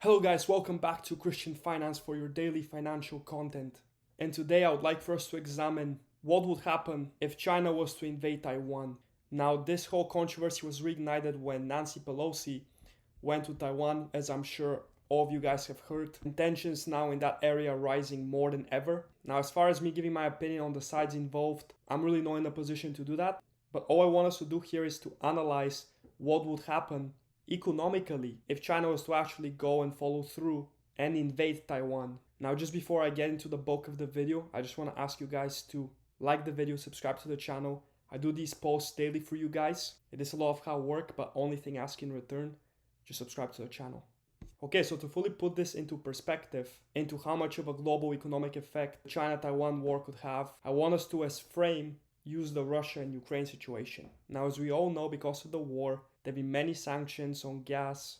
Hello guys, welcome back to Christian Finance for your daily financial content. And today I would like for us to examine what would happen if China was to invade Taiwan. Now this whole controversy was reignited when Nancy Pelosi went to Taiwan, as I'm sure all of you guys have heard. Tensions now in that area are rising more than ever. Now as far as me giving my opinion on the sides involved, I'm really not in a position to do that. But all I want us to do here is to analyze what would happen economically if China was to actually go and follow through and invade Taiwan. Now just before I get into the bulk of the video, I just want to ask you guys to like the video, subscribe to the channel. I do these posts daily for you guys. It is a lot of hard work, but only thing I ask in return, just subscribe to the channel. Okay, so to fully put this into perspective, into how much of a global economic effect the China-Taiwan war could have, I want us to as frame use the Russia and Ukraine situation. Now, as we all know, because of the war, there have been many sanctions on gas,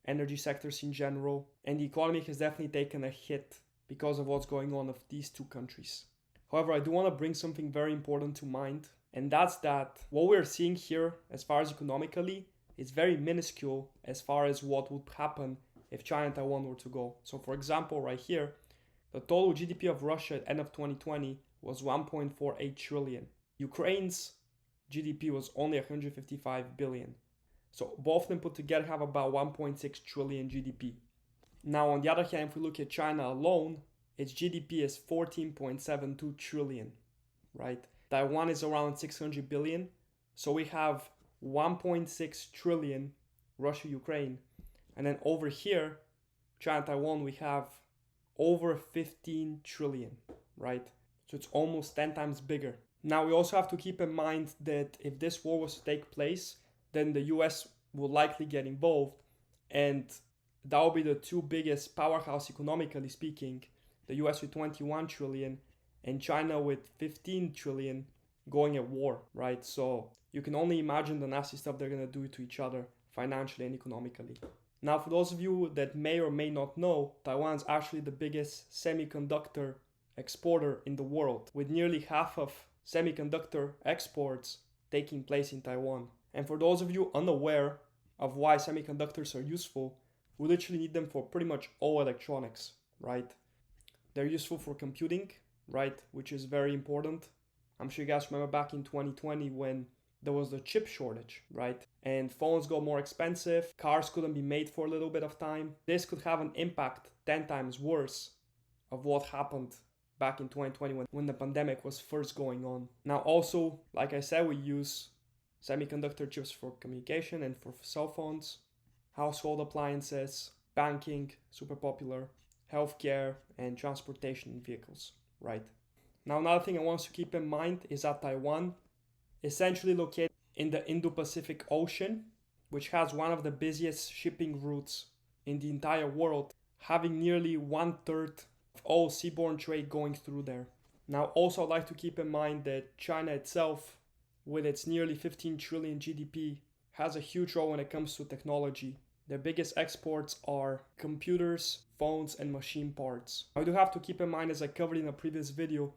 energy sectors in general, and the economy has definitely taken a hit because of what's going on of these two countries. However, I do want to bring something very important to mind, and that's that what we're seeing here as far as economically is very minuscule as far as what would happen if China and Taiwan were to go. So for example, right here, the total GDP of Russia at the end of 2020 was 1.48 trillion. Ukraine's GDP was only 155 billion. So both of them put together have about 1.6 trillion GDP. Now on the other hand, if we look at China alone, its GDP is 14.72 trillion, right? Taiwan is around 600 billion. So we have 1.6 trillion Russia, Ukraine. And then over here, China, Taiwan, we have over 15 trillion, right? So it's almost 10 times bigger. Now we also have to keep in mind that if this war was to take place, then the US will likely get involved, and that will be the two biggest powerhouse economically speaking, the US with 21 trillion and China with 15 trillion going at war, right? So you can only imagine the nasty stuff they're going to do to each other financially and economically. Now, for those of you that may or may not know, Taiwan is actually the biggest semiconductor exporter in the world, with nearly half of semiconductor exports taking place in Taiwan. And for those of you unaware of why semiconductors are useful, we literally need them for pretty much all electronics, right? They're useful for computing, right? Which is very important. I'm sure you guys remember back in 2020 when there was the chip shortage, right? And phones got more expensive, cars couldn't be made for a little bit of time. This could have an impact 10 times worse of what happened back in 2020 when the pandemic was first going on. Now also, like I said, we use semiconductor chips for communication and for cell phones, household appliances, banking, super popular, healthcare, and transportation vehicles, right? Now another thing I want us to keep in mind is that Taiwan, essentially located in the Indo-Pacific Ocean, which has one of the busiest shipping routes in the entire world, having nearly 1/3 of all seaborne trade going through there. Now also I'd like to keep in mind that China itself, with its nearly 15 trillion GDP, has a huge role when it comes to technology. Their biggest exports are computers, phones, and machine parts. I do have to keep in mind, as I covered in a previous video,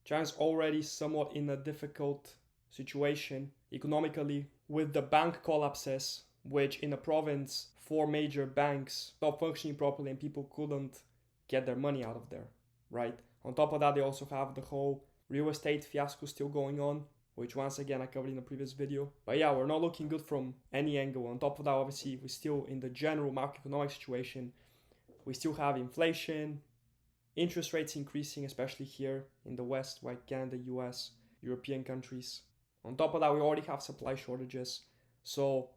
China's already somewhat in a difficult situation economically with the bank collapses, which in a province, 4 major banks stopped functioning properly and people couldn't get their money out of there, right? On top of that, they also have the whole real estate fiasco still going on, which once again I covered in a previous video. But yeah, we're not looking good from any angle. On top of that, obviously, we're still in the general macroeconomic situation. We still have inflation, interest rates increasing, especially here in the West, like Canada, US, European countries. On top of that, we already have supply shortages. So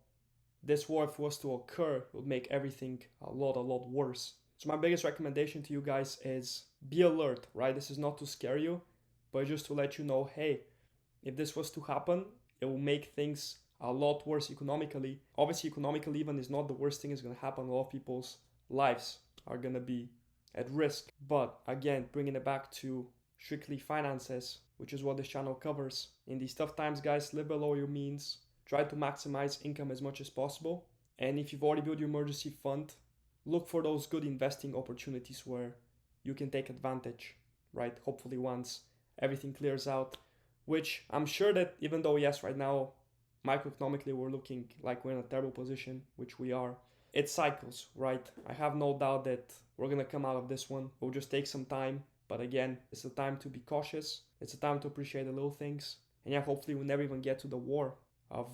this war, if it was to occur, would make everything a lot worse. So my biggest recommendation to you guys is be alert, right? This is not to scare you, but just to let you know, hey, if this was to happen, it will make things a lot worse economically. Obviously, economically even is not the worst thing that's going to happen. A lot of people's lives are going to be at risk. But again, bringing it back to strictly finances, which is what this channel covers. In these tough times, guys, live below your means. Try to maximize income as much as possible. And if you've already built your emergency fund, look for those good investing opportunities where you can take advantage, right? Hopefully once everything clears out, which I'm sure that even though, yes, right now, microeconomically, we're looking like we're in a terrible position, which we are. it cycles, right? I have no doubt that we're gonna come out of this one. It'll just take some time. But again, it's a time to be cautious. It's a time to appreciate the little things. And yeah, hopefully we'll never even get to the war of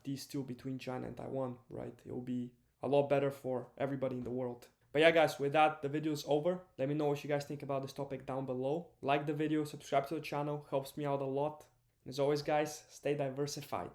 these two between China and Taiwan, right? It will be a lot better for everybody in the world. But yeah, guys, with that, the video is over. Let me know what you guys think about this topic down below. Like the video, subscribe to the channel, helps me out a lot. And as always, guys, stay diversified.